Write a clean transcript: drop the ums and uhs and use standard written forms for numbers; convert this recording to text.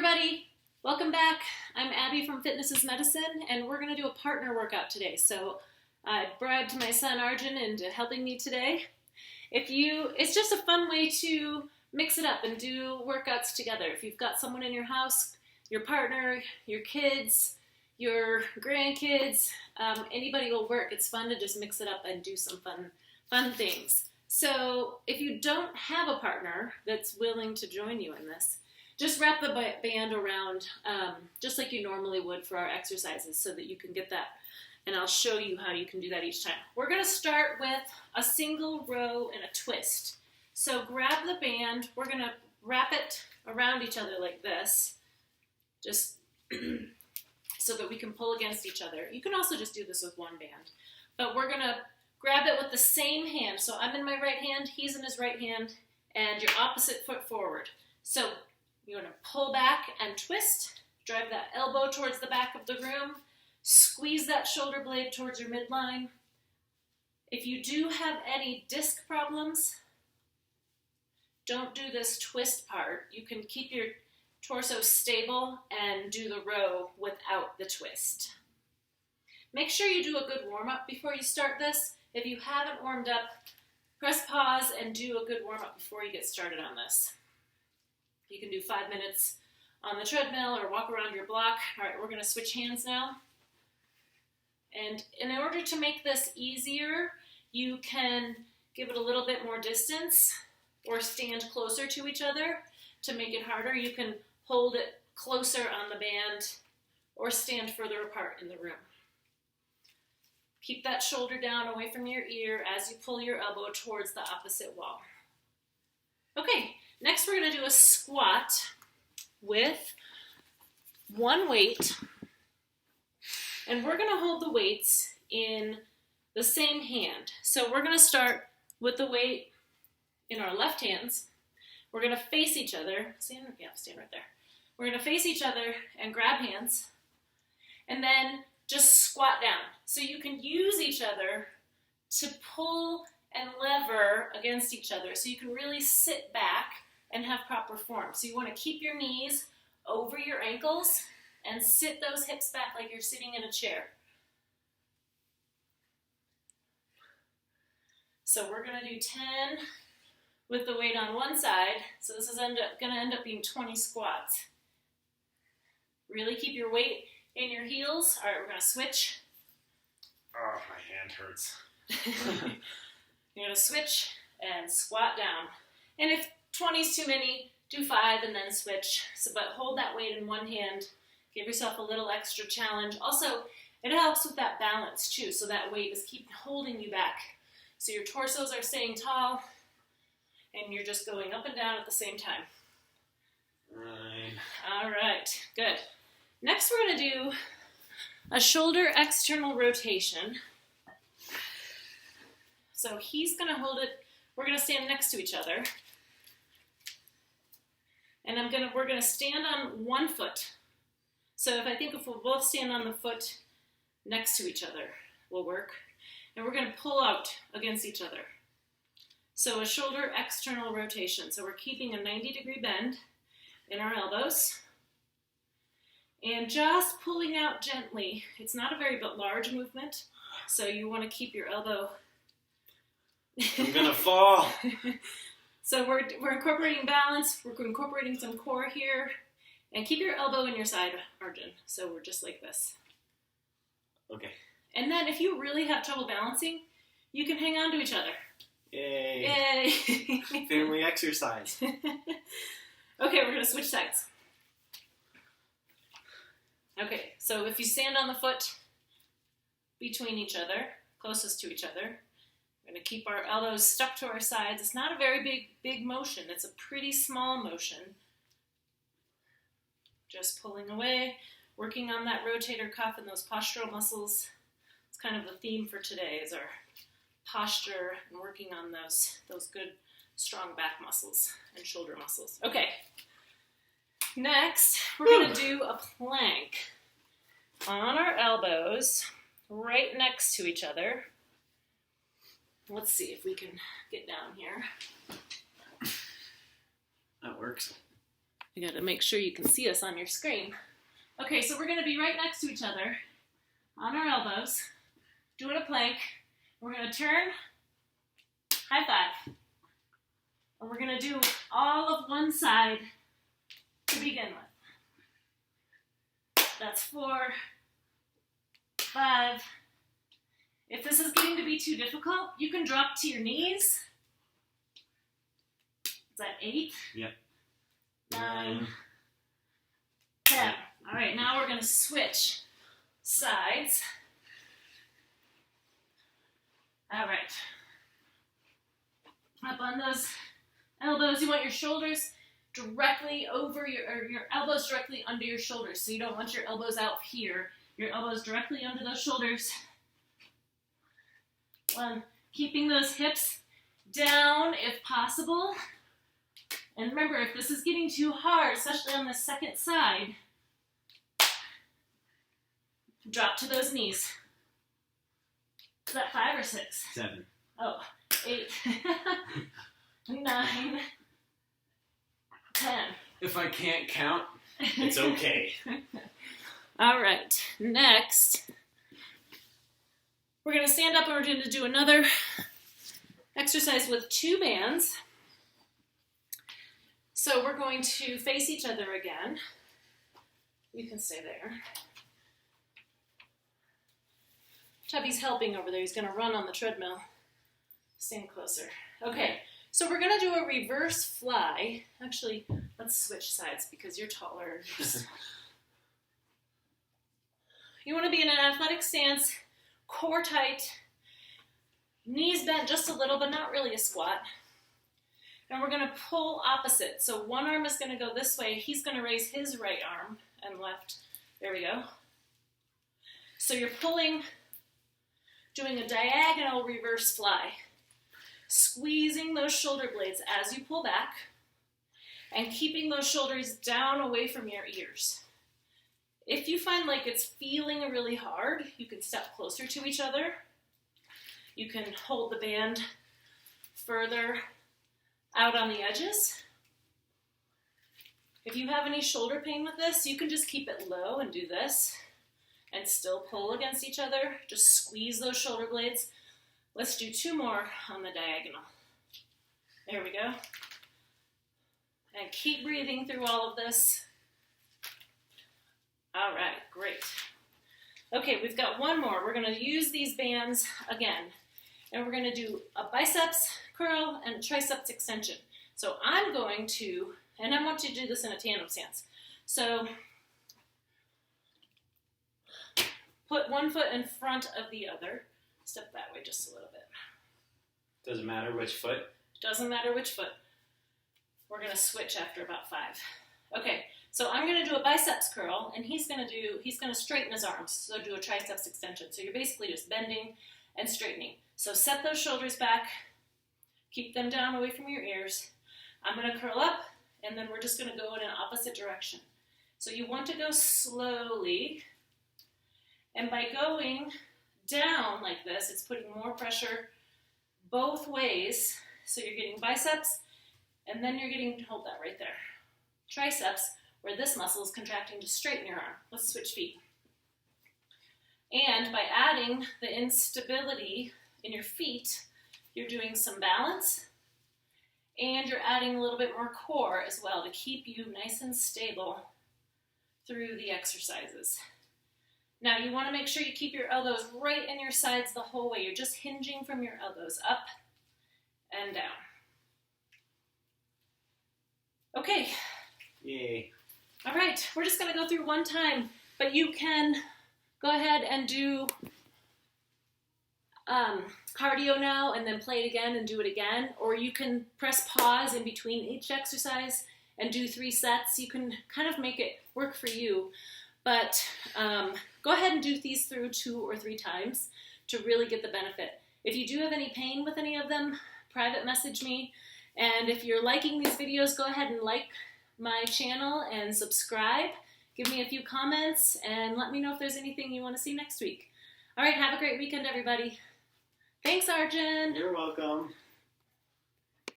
Everybody, welcome back. I'm Abby from Fitness is Medicine, and we're going to do a partner workout today. So I bribed my son Arjen into helping me today. It's just a fun way to mix it up and do workouts together. If you've got someone in your house, your partner, your kids, your grandkids, anybody will work. It's fun to just mix it up and do some fun things. So if you don't have a partner that's willing to join you in this, just wrap the band around just like you normally would for our exercises so that you can get that. And I'll show you how you can do that each time. We're going to start with a single row and a twist. So grab the band. We're going to wrap it around each other like this, just so that we can pull against each other. You can also just do this with one band. But we're going to grab it with the same hand. So I'm in my right hand, he's in his right hand, and your opposite foot forward. So you're going to pull back and twist, drive that elbow towards the back of the room, squeeze that shoulder blade towards your midline. If you do have any disc problems, don't do this twist part. You can keep your torso stable and do the row without the twist. Make sure you do a good warm-up before you start this. If you haven't warmed up, press pause and do a good warm-up before you get started on this. You can do 5 minutes on the treadmill or walk around your block. All right, we're going to switch hands now. And in order to make this easier, you can give it a little bit more distance or stand closer to each other. To make it harder, you can hold it closer on the band or stand further apart in the room. Keep that shoulder down away from your ear as you pull your elbow towards the opposite wall. Okay, next we're going to do a squat with one weight. And we're going to hold the weights in the same hand. So we're going to start with the weight in our left hands. We're going to face each other. Stand right there. We're going to face each other and grab hands. And then just squat down. So you can use each other to pull and lever against each other. So you can really sit back and have proper form. So you want to keep your knees over your ankles and sit those hips back like you're sitting in a chair. So we're going to do 10 with the weight on one side. So this is going to end up being 20 squats. Really keep your weight in your heels. All right, we're going to switch. Oh, my hand hurts. You're going to switch and squat down. And if 20 is too many, do 5 and then switch. But hold that weight in one hand. Give yourself a little extra challenge. Also, it helps with that balance too. So that weight is keep holding you back. So your torsos are staying tall and you're just going up and down at the same time. Right. All right, good. Next we're going to do a shoulder external rotation. So he's going to hold it. We're going to stand next to each other. And we're going to stand on one foot. So if we'll both stand on the foot next to each other, will work. And we're going to pull out against each other. So a shoulder external rotation. So we're keeping a 90-degree bend in our elbows. And just pulling out gently. It's not a very large movement. So you want to keep your elbow. I'm going to fall. So we're incorporating balance. We're incorporating some core here. And keep your elbow in your side, Arjen. So we're just like this. Okay. And then if you really have trouble balancing, you can hang on to each other. Yay. Yay. Family exercise. Okay, we're going to switch sides. Okay, so if you stand on the foot between each other, closest to each other, we're going to keep our elbows stuck to our sides. It's not a very big motion. It's a pretty small motion. Just pulling away, working on that rotator cuff and those postural muscles. It's kind of the theme for today is our posture and working on those good strong back muscles and shoulder muscles. Okay, next we're going to do a plank on our elbows right next to each other. Let's see if we can get down here. That works. You got to make sure you can see us on your screen. Okay, so we're going to be right next to each other on our elbows, doing a plank. We're going to turn, high five. And we're going to do all of one side to begin with. That's 4, 5. If this is getting to be too difficult, you can drop to your knees. Is that 8? Yep. 9, 10. All right, now we're going to switch sides. All right. Up on those elbows. You want your shoulders directly over your elbows directly under your shoulders. So you don't want your elbows out here. Your elbows directly under those shoulders. 1. Keeping those hips down if possible. And remember, if this is getting too hard, especially on the second side, drop to those knees. Is that 5 or 6? 7. Oh, 8, 9, 10. If I can't count, it's okay. All right, next, we're going to stand up and we're going to do another exercise with 2 bands. So we're going to face each other again. You can stay there. Chubby's helping over there. He's going to run on the treadmill. Stand closer. Okay, so we're going to do a reverse fly. Actually, let's switch sides because you're taller. You want to be in an athletic stance, core tight, knees bent just a little, but not really a squat. And we're going to pull opposite. So one arm is going to go this way. He's going to raise his right arm and left. There we go. So you're pulling, doing a diagonal reverse fly. Squeezing those shoulder blades as you pull back and keeping those shoulders down away from your ears. If you find like it's feeling really hard, you can step closer to each other. You can hold the band further out on the edges. If you have any shoulder pain with this, you can just keep it low and do this and still pull against each other. Just squeeze those shoulder blades. Let's do 2 more on the diagonal. There we go. And keep breathing through all of this. All right, great. Okay, we've got 1 more. We're going to use these bands again. And we're going to do a biceps curl and a triceps extension. So I'm going to, and I want you to do this in a tandem stance. So put one foot in front of the other. Step that way just a little bit. Doesn't matter which foot? Doesn't matter which foot. We're going to switch after about 5. Okay, so I'm going to do a biceps curl, and he's going to straighten his arms, so do a triceps extension. So you're basically just bending and straightening. So set those shoulders back, keep them down away from your ears. I'm going to curl up, and then we're just going to go in an opposite direction. So you want to go slowly, and by going down like this, it's putting more pressure both ways. So you're getting biceps, and then you're getting, hold that right there, triceps, where this muscle is contracting to straighten your arm. Let's switch feet. And by adding the instability in your feet, you're doing some balance, and you're adding a little bit more core as well to keep you nice and stable through the exercises. Now you want to make sure you keep your elbows right in your sides the whole way. You're just hinging from your elbows up and down. Okay. Yay. All right, we're just going to go through one time, but you can go ahead and do cardio now and then play it again and do it again, or you can press pause in between each exercise and do 3 sets. You can kind of make it work for you, but go ahead and do these through 2 or 3 times to really get the benefit. If you do have any pain with any of them, private message me, and if you're liking these videos, go ahead and like my channel and subscribe. Give me a few comments and let me know if there's anything you want to see next week. All right, have a great weekend, everybody. Thanks, Arjen. You're welcome.